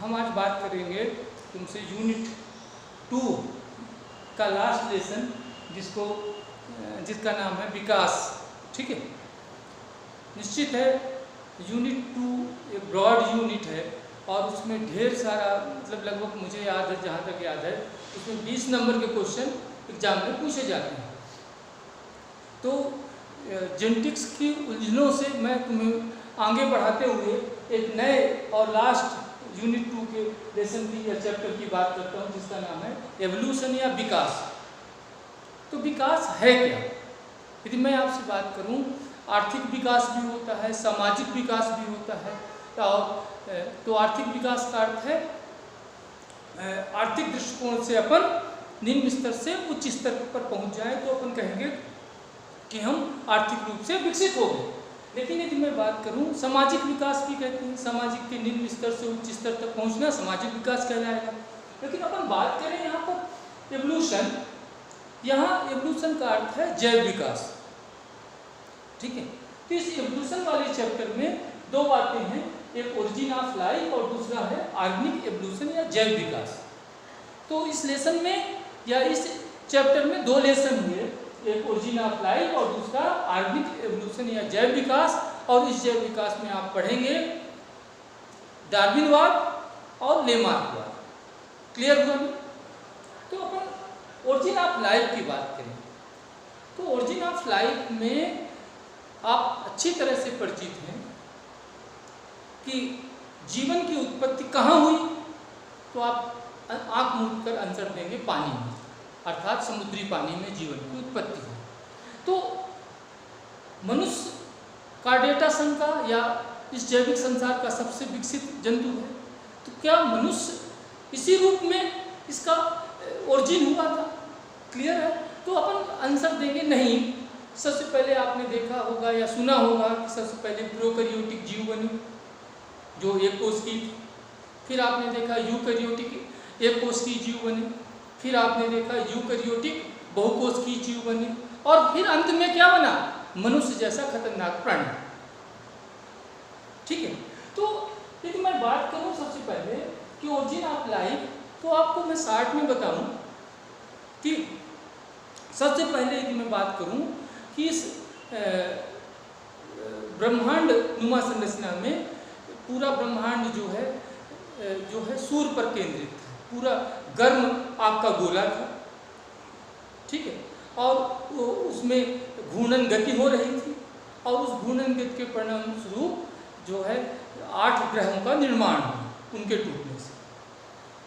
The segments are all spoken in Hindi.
हम आज बात करेंगे तुमसे यूनिट 2 का लास्ट लेसन, जिसका नाम है विकास। ठीक है, निश्चित है यूनिट 2 एक ब्रॉड यूनिट है और उसमें ढेर सारा, मतलब लगभग मुझे याद है, जहाँ तक याद है उसमें 20 नंबर के क्वेश्चन एग्जाम में पूछे जाते हैं। तो जेनेटिक्स की उलझनों से मैं तुम्हें आगे बढ़ाते हुए एक नए और लास्ट यूनिट 2 के लेसन की या चैप्टर की बात करता हूँ, जिसका नाम है एवोल्यूशन या विकास। तो विकास है क्या? यदि मैं आपसे बात करूँ, आर्थिक विकास भी होता है, सामाजिक विकास भी होता है। और तो आर्थिक विकास का अर्थ है आर्थिक दृष्टिकोण से अपन निम्न स्तर से उच्च स्तर पर पहुँच जाए तो अपन कहेंगे कि हम आर्थिक रूप से विकसित हो गए। लेकिन यदि मैं बात करूं, सामाजिक विकास भी कहते हैं, सामाजिक के निम्न स्तर से उच्च स्तर तक पहुंचना सामाजिक विकास कहलाएगा। लेकिन अपन बात करें यहाँ पर एवोल्यूशन, यहाँ एवोल्यूशन का अर्थ है जैव विकास। ठीक है, तो इस एवोल्यूशन वाले चैप्टर में दो बातें हैं, एक ओरिजिन ऑफ लाइफ और दूसरा है ऑर्गेनिक एवोल्यूशन या जैव विकास। तो इस लेसन में या इस चैप्टर में दो लेसन हुए, एक ओरिजिन ऑफ लाइफ और दूसरा ऑर्गेनिक एवोल्यूशन या जैव विकास। और इस जैव विकास में आप पढ़ेंगे डार्विनवाद और लेमार्कवाद। क्लियर हुआ? तो अपन ओरिजिन ऑफ लाइफ की बात करें तो ओरिजिन ऑफ लाइफ में आप अच्छी तरह से परिचित हैं कि जीवन की उत्पत्ति कहाँ हुई। तो आप आंख मूंद कर आंसर देंगे पानी में, अर्थात समुद्री पानी में जीवन की उत्पत्ति है। तो मनुष्य कार्डेटा संघ का या इस जैविक संसार का सबसे विकसित जंतु है। तो क्या मनुष्य इसी रूप में इसका ओरिजिन हुआ था? क्लियर है? तो अपन आंसर देंगे नहीं। सबसे पहले आपने देखा होगा या सुना होगा कि सबसे पहले प्रोकैरियोटिक जीव बनी जो एक कोष की थी। फिर आपने देखा यूकैरियोटिक एक कोष की जीव बनी। फिर आपने देखा यूकैरियोटिक बहुकोष की जीव बनी। और फिर अंत में क्या बना? मनुष्य जैसा खतरनाक प्राणी। ठीक है, तो यदि मैं बात करूं सबसे पहले कि ओरिजिन ऑफ लाइफ, तो आपको मैं शॉर्ट में बताऊं कि सबसे पहले यदि मैं बात करूं कि इस ब्रह्मांड नुमा संरचना में पूरा ब्रह्मांड जो है सूर्य पर केंद्रित था। पूरा गर्म आग का गोला था। ठीक है, और उसमें घूर्णन गति हो रही थी और उस घूर्णन गति के परिणाम स्वरूप जो है 8 ग्रहों का निर्माण हुआ उनके टूटने से।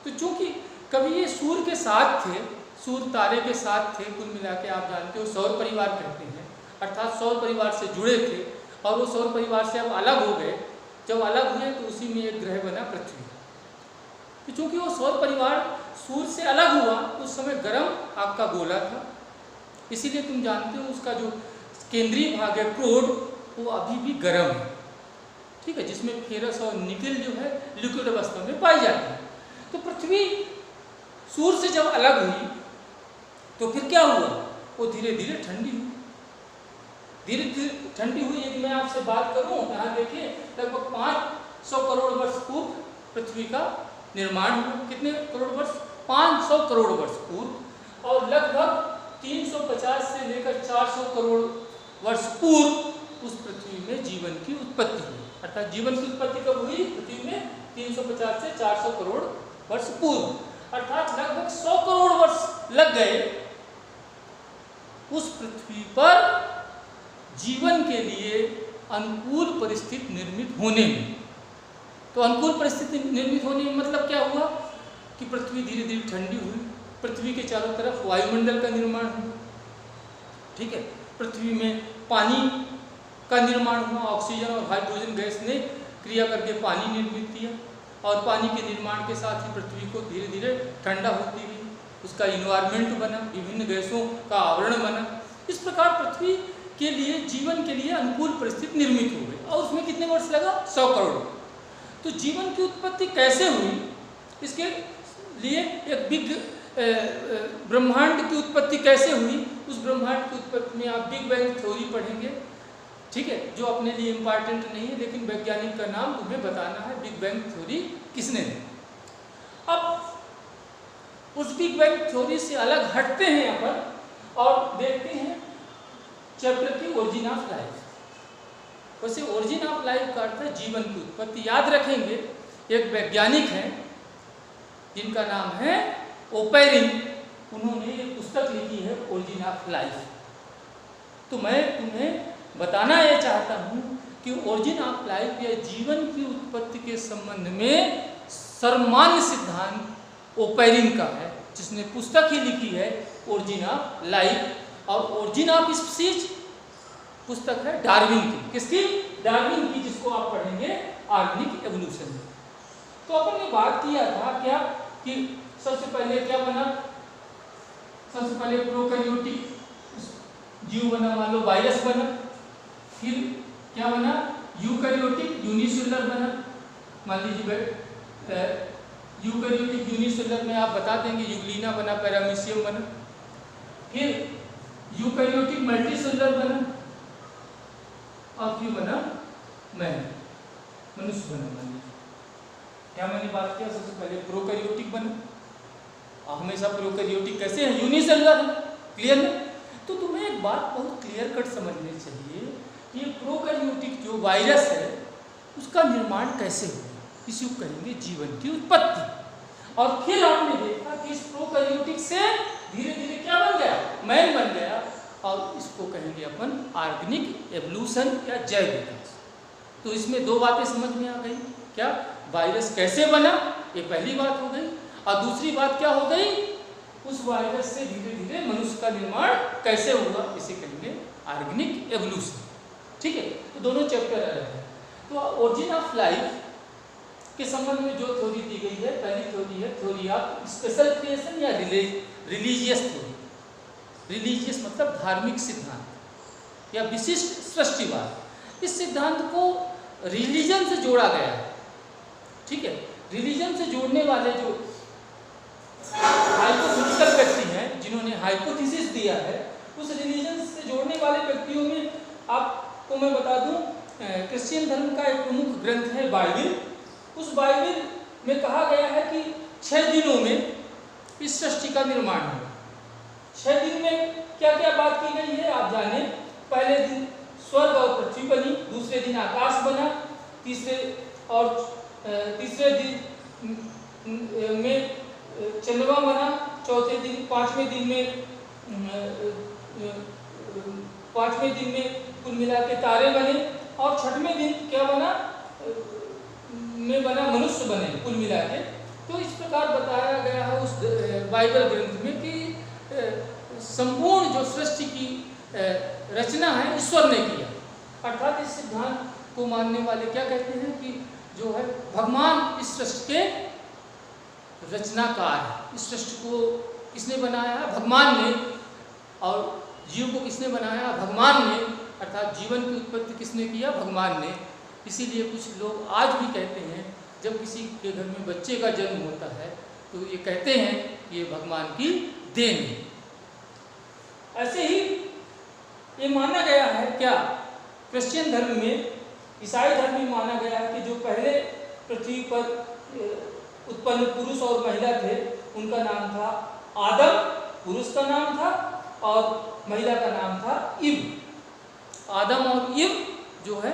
तो चूंकि कभी ये सूर्य के साथ थे, सूर्य तारे के साथ थे, कुल मिला के आप जानते हो सौर परिवार कहते हैं, अर्थात सौर परिवार से जुड़े थे और वो सौर परिवार से अब अलग हो गए। जब अलग हुए तो उसी में एक ग्रह बना पृथ्वी। तो चूंकि वो सौर परिवार सूर्य से अलग हुआ उस समय गर्म आग का गोला था, इसीलिए तुम जानते हो उसका जो केंद्रीय भाग है क्रोड, वो अभी भी गर्म है। ठीक है, जिसमें फेरस और निकेल जो है लिक्विड अवस्था में पाई जाती है। तो पृथ्वी सूर्य से जब अलग हुई तो फिर क्या हुआ? वो धीरे धीरे ठंडी हुई। धीरे धीरे ठंडी हुई। यदि मैं आपसे बात करूं, यहाँ देखिए लगभग 500 करोड़ वर्ष पूर्व पृथ्वी का निर्माण हुआ। कितने करोड़ वर्ष? 500 करोड़ वर्ष पूर्व। और लगभग 350 से लेकर 400 करोड़ वर्ष पूर्व उस पृथ्वी में जीवन की उत्पत्ति हुई। अर्थात जीवन की उत्पत्ति कब हुई? पृथ्वी में 350 से 400 करोड़ वर्ष पूर्व। अर्थात लगभग 100 करोड़ वर्ष लग गए उस पृथ्वी पर जीवन के लिए अनुकूल परिस्थिति निर्मित होने में। तो अनुकूल परिस्थिति निर्मित होने में मतलब क्या हुआ कि पृथ्वी धीरे धीरे ठंडी हुई। पृथ्वी के चारों तरफ वायुमंडल का निर्माण हुआ। ठीक है, पृथ्वी में पानी का निर्माण हुआ। ऑक्सीजन और हाइड्रोजन गैस ने क्रिया करके पानी निर्मित किया और पानी के निर्माण के साथ ही पृथ्वी को धीरे धीरे ठंडा होती गई। उसका इन्वायरमेंट बना, विभिन्न गैसों का आवरण बना। इस प्रकार पृथ्वी के लिए जीवन के लिए अनुकूल परिस्थिति निर्मित हो गई। और उसमें कितने वर्ष लगा? 100 करोड़। तो जीवन की उत्पत्ति कैसे हुई, इसके लिए एक बिग ब्रह्मांड की उत्पत्ति कैसे हुई, उस ब्रह्मांड की उत्पत्ति में आप बिग बैंग थ्योरी पढ़ेंगे। ठीक है, जो अपने लिए इम्पॉर्टेंट नहीं है, लेकिन वैज्ञानिक का नाम तुम्हें बताना है बिग बैंग थ्योरी किसने दी। अब उस बिग बैंग थ्योरी से अलग हटते हैं यहाँ पर और देखते हैं चैप्टर की ओरिजिन ऑफ लाइफ। वैसे ओरिजिन ऑफ लाइफ का अर्थ है जीवन की उत्पत्ति। याद रखेंगे एक वैज्ञानिक हैं जिनका नाम है ओपेरिन, उन्होंने एक पुस्तक लिखी है ओरिजिन ऑफ लाइफ। तो मैं तुम्हें बताना यह चाहता हूँ कि ओरिजिन ऑफ लाइफ या जीवन की उत्पत्ति के संबंध में सर्वमान्य सिद्धांत ओपेरिन का है, जिसने पुस्तक ही लिखी है ओरिजिन ऑफ लाइफ। और ओरिजिन ऑफ स्पीसीज पुस्तक है डार्विन की। किसकी? डार्विन की, जिसको आप पढ़ेंगे ऑर्गेनिक एवोल्यूशन में। तो अपन ने बात किया था क्या कि सबसे पहले क्या बना, सबसे पहले प्रोकैरियोटिक जीव बना, मान लो वायरस बना। फिर क्या बना? यूकैरियोटिक यूनिसेलुलर बना। मान लीजिए यूकैरियोटिक यूनिसेलुलर में आप बता देंगे यूग्लिना बना, पैरामीशियम बना। फिर यूकैरियोटिक मल्टीसेलुलर बना और फिर बना मनुष्य बना। मान लीजिए क्या मैंने बात किया, सबसे पहले प्रोकैरियोटिक बना। हमेशा प्रोकैरियोटिक कैसे है? यूनिसेलुलर। क्लियर है? तो तुम्हें एक बात बहुत क्लियर कट समझनी चाहिए, ये प्रोकैरियोटिक जो वायरस है उसका निर्माण कैसे हुआ, इसी को कहेंगे जीवन की उत्पत्ति। और फिर आपने देखा कि इस प्रोकैरियोटिक से धीरे धीरे क्या बन गया? मैन बन गया। और इसको कहेंगे अपन ऑर्गेनिक एवोल्यूशन या जैव विकास। तो इसमें दो बातें समझ में आ गई। क्या? वायरस कैसे बना, ये पहली बात हो गई। और दूसरी बात क्या हो गई? उस वायरस से धीरे धीरे मनुष्य का निर्माण कैसे हुआ, इसे कहेंगे ऑर्गेनिक एवोल्यूशन। ठीक है? तो दोनों चैप्टर अलग है। तो ओरिजिन ऑफ लाइफ के संबंध में जो थ्योरी दी गई है, पहली थ्योरी है थ्योरी ऑफ स्पेशल क्रिएशन या रिलीजियस थ्योरी। रिलीजियस मतलब धार्मिक सिद्धांत या विशिष्ट सृष्टिवाद। इस सिद्धांत को रिलीजन से जोड़ा गया है। ठीक है? रिलीजन से जोड़ने वाले जो हाइपोथेटिकल व्यक्ति हैं, जिन्होंने हाइपोथेसिस दिया है, उस रिलीजन से जोड़ने वाले व्यक्तियों में आपको मैं बता दूं, क्रिश्चियन धर्म का एक प्रमुख ग्रंथ है बाइबिल। उस बाइबिल में कहा गया है कि 6 दिनों में इस सृष्टि का निर्माण हुआ। 6 दिन में क्या क्या बात की गई है आप जाने। पहले दिन स्वर्ग और पृथ्वी बनी, दूसरे दिन आकाश बना, तीसरे दिन में चंद्रमा बना, चौथे दिन पांचवें दिन में कुल मिला के तारे बने, और छठवें दिन क्या बना? में बना मनुष्य बने कुल मिला के। तो इस प्रकार बताया गया है उस बाइबल ग्रंथ में कि संपूर्ण जो सृष्टि की रचना है ईश्वर ने किया। अर्थात इस सिद्धांत को मानने वाले क्या कहते हैं कि जो है भगवान इस सृष्टि के रचनाकार है। इस सृष्टि को किसने बनाया है? भगवान ने। और जीव को किसने बनाया? भगवान ने। अर्थात जीवन की उत्पत्ति किसने किया? भगवान ने। इसीलिए कुछ लोग आज भी कहते हैं जब किसी के घर में बच्चे का जन्म होता है तो ये कहते हैं कि ये भगवान की देन है। ऐसे ही ये माना गया है क्या? क्रिश्चियन धर्म में, ईसाई धर्म में माना गया है कि जो पहले पृथ्वी पर उत्पन्न पुरुष और महिला थे उनका नाम था आदम, पुरुष का नाम था, और महिला का नाम था इव। आदम और इव जो है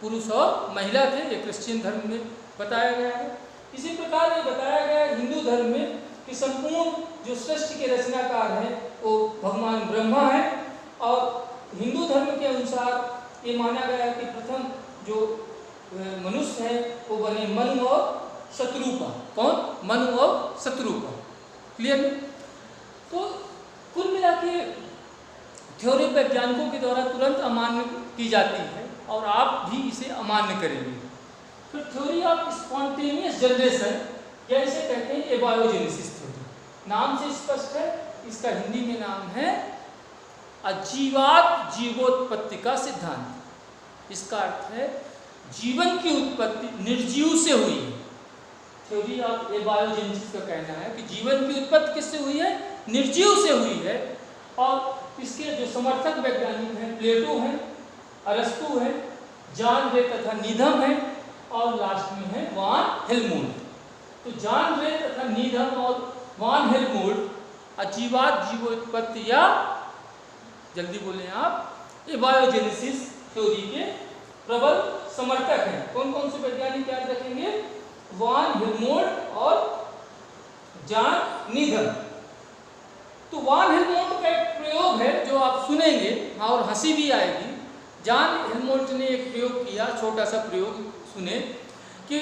पुरुष और महिला थे। ये क्रिश्चियन धर्म में बताया गया है। इसी प्रकार ये बताया गया है हिंदू धर्म में कि संपूर्ण जो सृष्टि के रचनाकार हैं वो भगवान ब्रह्मा है। और हिंदू धर्म के अनुसार ये माना गया है कि प्रथम जो मनुष्य है वो बने मनु और शत्रुपा। कौन? मनु और शत्रुपा। क्लियर? तो कुल मिला के थ्योरी वैज्ञानिकों के द्वारा तुरंत अमान्य की जाती है और आप भी इसे अमान्य करेंगे। फिर थ्योरी ऑफ स्पॉन्टेनियस जनरेशन, या इसे कहते हैं एबायोजेनेसिस थ्योरी। नाम से स्पष्ट है, इसका हिंदी में नाम है अजीवात जीवोत्पत्ति का सिद्धांत। इसका अर्थ है जीवन की उत्पत्ति निर्जीव से हुई है। थ्योरी ऑफ एबायोजेनेसिस का कहना है कि जीवन की उत्पत्ति किससे हुई है? निर्जीव से हुई है। और इसके जो समर्थक वैज्ञानिक हैं प्लेटो हैं, अरस्तु हैं, जॉन रे तथा नीधम हैं, और लास्ट में है वान हेलमुंड। तो जॉन रे तथा नीधम और वान हेल्महोल्ट्ज अजीवात जीवोत्पत्ति या जल्दी बोलें आप एबायोजेनेसिस थ्योरी के प्रबल समर्थक हैं। कौन कौन से वैज्ञानिक याद रखेंगे? वान हेल्महोल्ट्ज और जॉन नीधम। तो वान हेल्महोल्ट्ज का एक प्रयोग है जो आप सुनेंगे और हंसी भी आएगी। जॉन हेल्महोल्ट्ज ने एक प्रयोग किया, छोटा सा प्रयोग सुने कि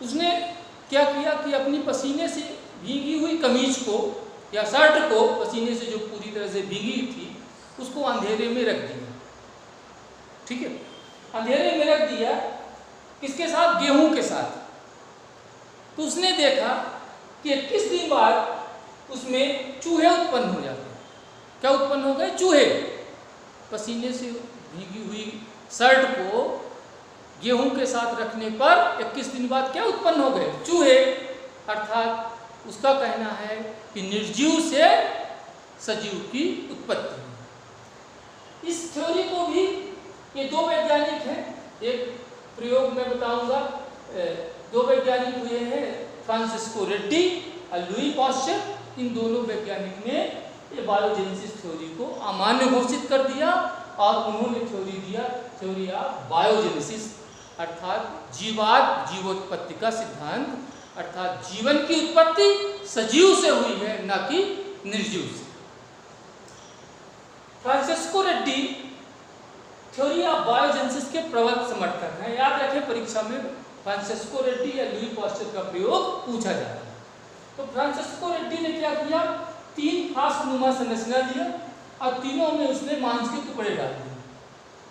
उसने क्या किया कि अपनी पसीने से भीगी हुई कमीज को या शर्ट को, पसीने से जो पूरी तरह से भीगी थी, उसको अंधेरे में रख दिया। ठीक है, अंधेरे में रख दिया किसके साथ? गेहूं के साथ। तो उसने देखा कि 21 दिन बाद उसमें चूहे उत्पन्न हो जाते हैं। क्या उत्पन्न हो गए? चूहे। पसीने से भीगी हुई शर्ट को गेहूं के साथ रखने पर 21 दिन बाद क्या उत्पन्न हो गए? चूहे। अर्थात उसका कहना है कि निर्जीव से सजीव की उत्पत्ति। इस थ्योरी को भी ये दो वैज्ञानिक हैं, एक प्रयोग में बताऊंगा, दो वैज्ञानिक हुए हैं, फ्रांसिस्को रेड्डी और लुई पाश्चर। इन दोनों वैज्ञानिक ने ये बायोजेनेसिस थ्योरी को अमान्य घोषित कर दिया और उन्होंने थ्योरी दिया, थ्योरी ऑफ बायोजेनेसिस, अर्थात जीवात जीवोत्पत्ति का सिद्धांत, अर्थात जीवन की उत्पत्ति सजीव से हुई है, न कि निर्जीव से। Francisco Reddy theory of biogenesis के प्रबल समर्थक हैं। याद रखें, परीक्षा में फ्रांसिस्को रेड्डी या लुई पाश्चर का प्रयोग पूछा जाता है। तो फ्रांसिस्को रेड्डी ने क्या किया? 3 फास्क-नुमा संरचना लिया और तीनों में उसने मांस के टुकड़े डाल दिए।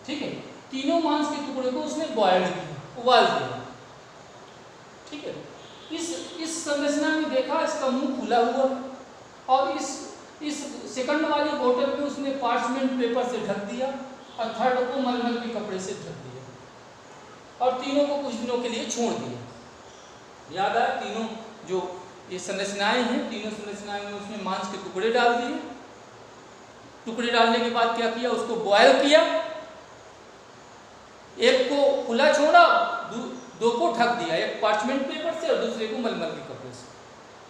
ठीक है, तीनों मांस के टुकड़े को उसने बॉयल किया, उबाल दिया। ठीक है, इस संरचना में देखा इसका मुंह खुला हुआ और इस सेकंड वाली बोतल में उसने पार्चमेंट पेपर से ढक दिया और थर्ड को मलमल के कपड़े से ढक दिया और तीनों को कुछ दिनों के लिए छोड़ दिया। याद आया, तीनों जो ये संरचनाएं हैं, तीनों संरचनाएं में उसने मांस के टुकड़े डाल दिए। टुकड़े डालने के बाद क्या किया? उसको बॉयल किया, एक को खुला छोड़ा, दो को ढक दिया, एक पार्चमेंट पेपर से और दूसरे को मलमल के कपड़े से।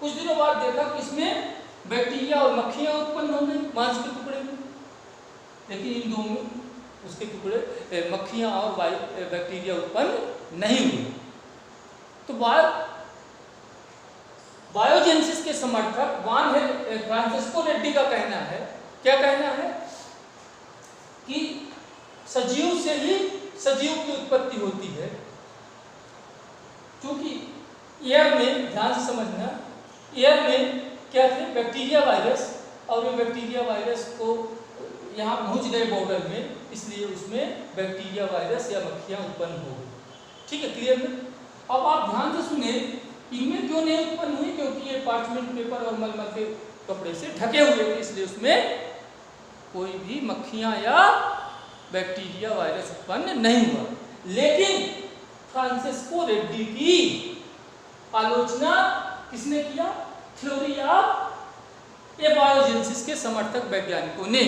कुछ दिनों बाद देखा कि इसमें बैक्टीरिया और मक्खियां उत्पन्न हो गई मांस के टुकड़े में, लेकिन इन दो में उसके टुकड़े मक्खियां और बैक्टीरिया उत्पन्न नहीं हुई। तो बायोजेनेसिस के समर्थक फ्रांसिस्को रेड्डी का कहना है, क्या कहना है? कि सजीव से ही सजीव की उत्पत्ति होती है, क्योंकि एयर में, ध्यान से समझना, एयर में क्या थे? बैक्टीरिया वायरस, और ये बैक्टीरिया वायरस को यहाँ पहुँच गए बॉर्डर में, इसलिए उसमें बैक्टीरिया वायरस या मक्खियाँ उत्पन्न हो गई। ठीक है, क्लियर में? अब आप ध्यान से सुने, इनमें क्यों नहीं उत्पन्न हुई? क्योंकि ये पार्चमेंट पेपर और मलमल के कपड़े से ढके हुए थे, इसलिए उसमें कोई भी मक्खियाँ या बैक्टीरिया वायरस उत्पन्न नहीं हुआ। लेकिन फ्रांसिस्को रेड्डी की आलोचना किसने किया? थ्योरी ऑफ एबायोजेनेसिस के समर्थक वैज्ञानिकों ने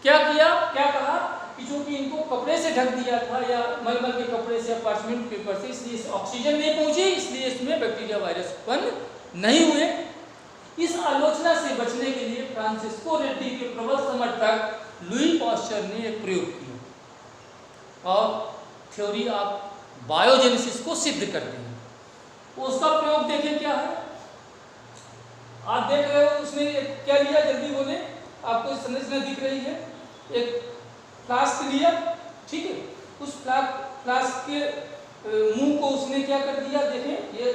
क्या किया? क्या कहा कि चूंकि इनको कपड़े से ढक दिया था या मलमल के कपड़े से या पार्चमेंट पेपर से, इसलिए ऑक्सीजन नहीं पहुंची, इसलिए इसमें बैक्टीरिया वायरस उत्पन्न नहीं हुए। इस आलोचना से बचने के लिए फ्रांसिस्को रेड्डी के प्रबल समर्थक लुई पाश्चर ने एक प्रयोग किया और थ्योरी ऑफ बायोजेनेसिस को सिद्ध कर दिया। उसका प्रयोग देखें क्या है। आप देख रहे हो उसने क्या लिया, जल्दी बोले, आपको संरचना दिख रही है। एक फ्लास्क लिया, ठीक है, उस फ्लास्क के मुंह को उसने क्या कर दिया, देखें ये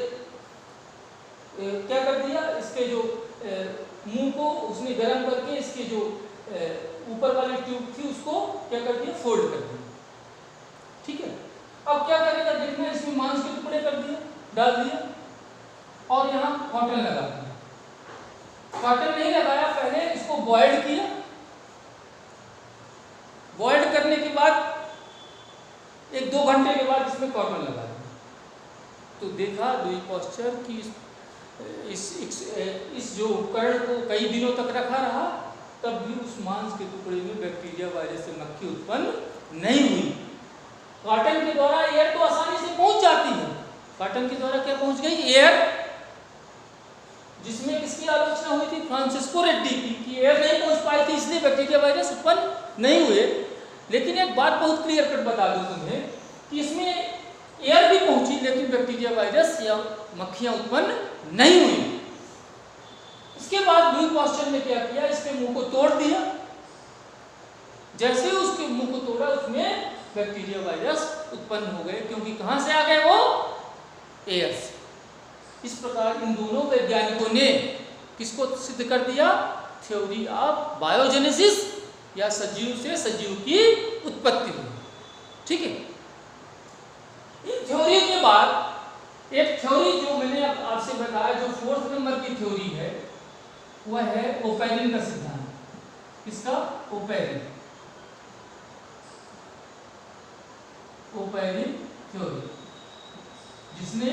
क्या कर दिया, इसके जो मुंह को उसने गर्म करके इसके जो ऊपर वाली ट्यूब थी उसको क्या कर दिया, फोल्ड कर दिया। ठीक है, अब क्या करेगा देखना, इसमें मांस के टुकड़े कर दिया, डाल दिया और यहाँ कॉटन लगा दिया। कॉटन नहीं लगाया, पहले इसको बॉइल्ड किया। बॉइल्ड करने के बाद 1-2 घंटे के बाद इसमें कॉटन लगा दिया। तो देखा लुई पाश्चर की इस जो उपकरण को कई दिनों तक रखा रहा, तब भी उस मांस के टुकड़े में बैक्टीरिया वायरस से मक्खी उत्पन्न नहीं हुई। कॉटन के द्वारा एयर तो आसानी से पहुंच जाती है, कॉटन के द्वारा क्या पहुंच गई, एयर किसकी आलोचना हुई थी? फ्रांसिस्को रेड्डी की, कि एयर नहीं पहुंच पाई थी इसलिए बैक्टीरिया वायरस उत्पन्न नहीं हुए। लेकिन एक बात बहुत क्लियर कट बता दूं तुम्हें कि इसमें एयर भी पहुंची लेकिन बैक्टीरिया वायरस या मक्खियां उत्पन्न नहीं हुई। इसके बाद लुई पास्चर ने क्या किया? इसके मुंह को तोड़ दिया। जैसे ही उसके मुंह को तोड़ा उसमें बैक्टीरिया वायरस उत्पन्न हो गए, क्योंकि कहां से आ गए वो? एयर से। इस प्रकार इन दोनों वैज्ञानिकों ने किसको सिद्ध कर दिया? थ्योरी ऑफ बायोजेनेसिस, या सजीव से सजीव की उत्पत्ति हुई। ठीक है। इन थ्योरी के बाद एक थ्योरी जो मैंने आपसे बताया, जो 4th नंबर की थ्योरी है, वह है ओपेरिन का सिद्धांत। किसका? ओपेरिन थ्योरी, जिसने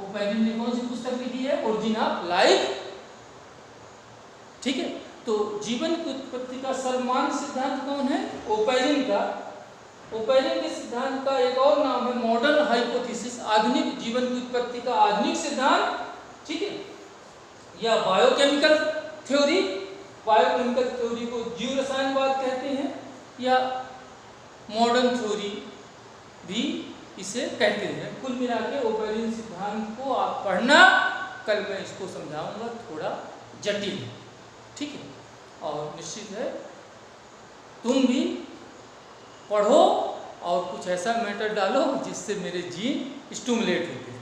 ओपेरिन ने कौन सी पुस्तक लिखी है? Origin of life. ठीक है। तो जीवन की उत्पत्ति का सर्वमान्य सिद्धांत कौन है? ओपेरिन का। ओपेरिन के सिद्धांत का एक और नाम है मॉडर्न हाइपोथेसिस, आधुनिक जीवन की उत्पत्ति का आधुनिक सिद्धांत। ठीक है। या बायोकेमिकल थ्योरी, बायोकेमिकल थ्योरी को जीव रसायनवाद कहते हैं, या मॉडर्न थ्योरी भी इसे कहते हैं। कुल मिला के ओपेरिन सिद्धांत को आप पढ़ना, कल मैं इसको समझाऊंगा, थोड़ा जटिल है। ठीक है। और निश्चित है तुम भी पढ़ो और कुछ ऐसा मैटर डालो जिससे मेरे जीन स्टिमुलेट होते हैं।